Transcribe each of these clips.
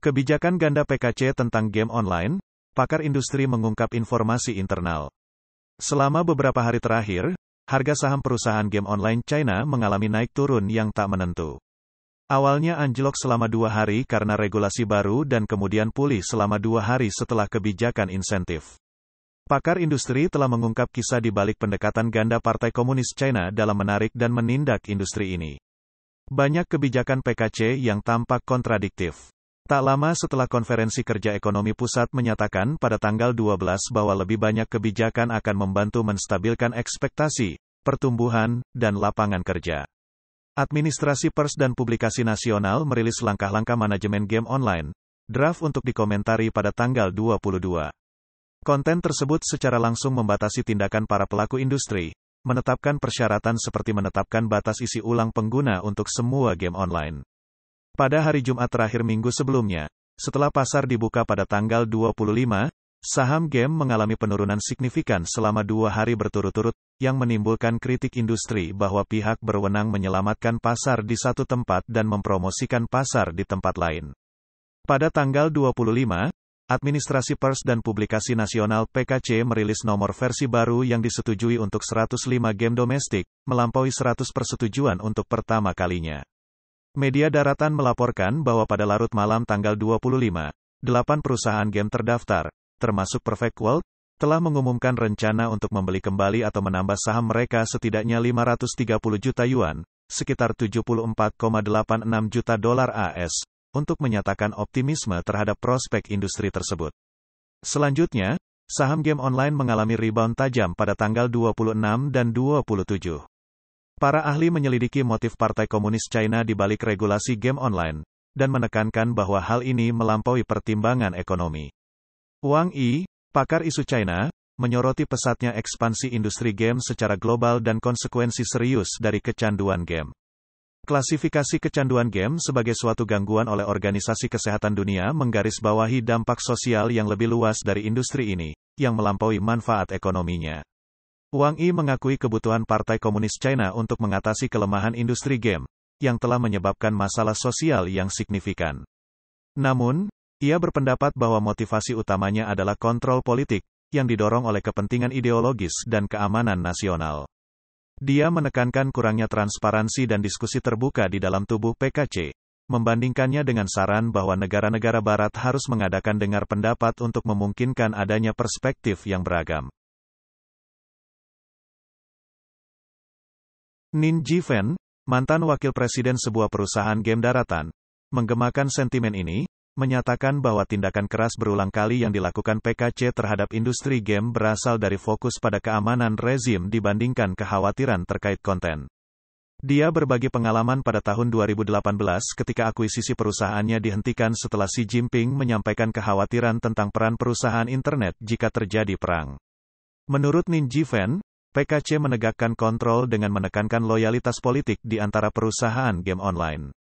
Kebijakan ganda PKC tentang game online, pakar industri mengungkap informasi internal. Selama beberapa hari terakhir, harga saham perusahaan game online China mengalami naik turun yang tak menentu. Awalnya anjlok selama 2 hari karena regulasi baru dan kemudian pulih selama 2 hari setelah kebijakan insentif. Pakar industri telah mengungkap kisah di balik pendekatan ganda Partai Komunis China dalam menarik dan menindak industri ini. Banyak kebijakan PKC yang tampak kontradiktif. Tak lama setelah Konferensi Kerja Ekonomi Pusat menyatakan pada tanggal 12 bahwa lebih banyak kebijakan akan membantu menstabilkan ekspektasi, pertumbuhan, dan lapangan kerja. Administrasi Pers dan Publikasi Nasional merilis langkah-langkah manajemen game online, draft untuk dikomentari pada tanggal 22. Konten tersebut secara langsung membatasi tindakan para pelaku industri, menetapkan persyaratan seperti menetapkan batas isi ulang pengguna untuk semua game online. Pada hari Jumat terakhir minggu sebelumnya, setelah pasar dibuka pada tanggal 25, saham game mengalami penurunan signifikan selama 2 hari berturut-turut, yang menimbulkan kritik industri bahwa pihak berwenang menyelamatkan pasar di satu tempat dan mempromosikan pasar di tempat lain. Pada tanggal 25, Administrasi Pers dan Publikasi Nasional PKC merilis nomor versi baru yang disetujui untuk 105 game domestik, melampaui 100 persetujuan untuk pertama kalinya. Media daratan melaporkan bahwa pada larut malam tanggal 25, 8 perusahaan game terdaftar, termasuk Perfect World, telah mengumumkan rencana untuk membeli kembali atau menambah saham mereka setidaknya 530 juta yuan, sekitar 74,86 juta dolar AS, untuk menyatakan optimisme terhadap prospek industri tersebut. Selanjutnya, saham game online mengalami rebound tajam pada tanggal 26 dan 27. Para ahli menyelidiki motif Partai Komunis China di balik regulasi game online, dan menekankan bahwa hal ini melampaui pertimbangan ekonomi. Wang Yi, pakar isu China, menyoroti pesatnya ekspansi industri game secara global dan konsekuensi serius dari kecanduan game. Klasifikasi kecanduan game sebagai suatu gangguan oleh Organisasi Kesehatan Dunia menggarisbawahi dampak sosial yang lebih luas dari industri ini, yang melampaui manfaat ekonominya. Wang Yi mengakui kebutuhan Partai Komunis China untuk mengatasi kelemahan industri game, yang telah menyebabkan masalah sosial yang signifikan. Namun, ia berpendapat bahwa motivasi utamanya adalah kontrol politik, yang didorong oleh kepentingan ideologis dan keamanan nasional. Dia menekankan kurangnya transparansi dan diskusi terbuka di dalam tubuh PKC, membandingkannya dengan saran bahwa negara-negara Barat harus mengadakan dengar pendapat untuk memungkinkan adanya perspektif yang beragam. Nin Jifeng, mantan wakil presiden sebuah perusahaan game daratan, menggemakan sentimen ini, menyatakan bahwa tindakan keras berulang kali yang dilakukan PKC terhadap industri game berasal dari fokus pada keamanan rezim dibandingkan kekhawatiran terkait konten. Dia berbagi pengalaman pada tahun 2018 ketika akuisisi perusahaannya dihentikan setelah Xi Jinping menyampaikan kekhawatiran tentang peran perusahaan internet jika terjadi perang. Menurut Nin Jifeng, PKC menegakkan kontrol dengan menekankan loyalitas politik di antara perusahaan game online.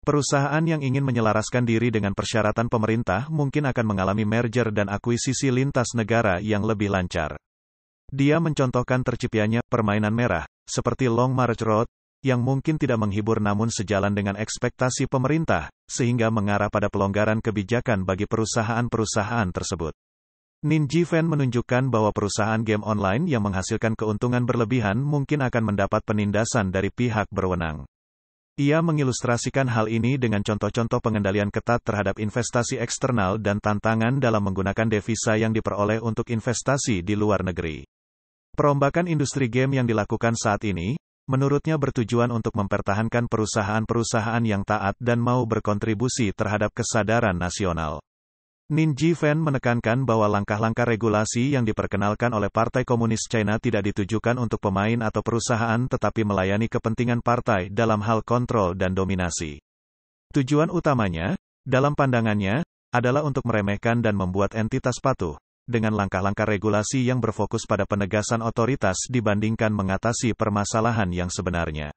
Perusahaan yang ingin menyelaraskan diri dengan persyaratan pemerintah mungkin akan mengalami merger dan akuisisi lintas negara yang lebih lancar. Dia mencontohkan terciptanya permainan merah, seperti Long March Road, yang mungkin tidak menghibur namun sejalan dengan ekspektasi pemerintah, sehingga mengarah pada pelonggaran kebijakan bagi perusahaan-perusahaan tersebut. Nin Jifeng menunjukkan bahwa perusahaan game online yang menghasilkan keuntungan berlebihan mungkin akan mendapat penindasan dari pihak berwenang. Ia mengilustrasikan hal ini dengan contoh-contoh pengendalian ketat terhadap investasi eksternal dan tantangan dalam menggunakan devisa yang diperoleh untuk investasi di luar negeri. Perombakan industri game yang dilakukan saat ini, menurutnya bertujuan untuk mempertahankan perusahaan-perusahaan yang taat dan mau berkontribusi terhadap kesadaran nasional. Nin Jifeng menekankan bahwa langkah-langkah regulasi yang diperkenalkan oleh Partai Komunis China tidak ditujukan untuk pemain atau perusahaan tetapi melayani kepentingan partai dalam hal kontrol dan dominasi. Tujuan utamanya, dalam pandangannya, adalah untuk meremehkan dan membuat entitas patuh, dengan langkah-langkah regulasi yang berfokus pada penegasan otoritas dibandingkan mengatasi permasalahan yang sebenarnya.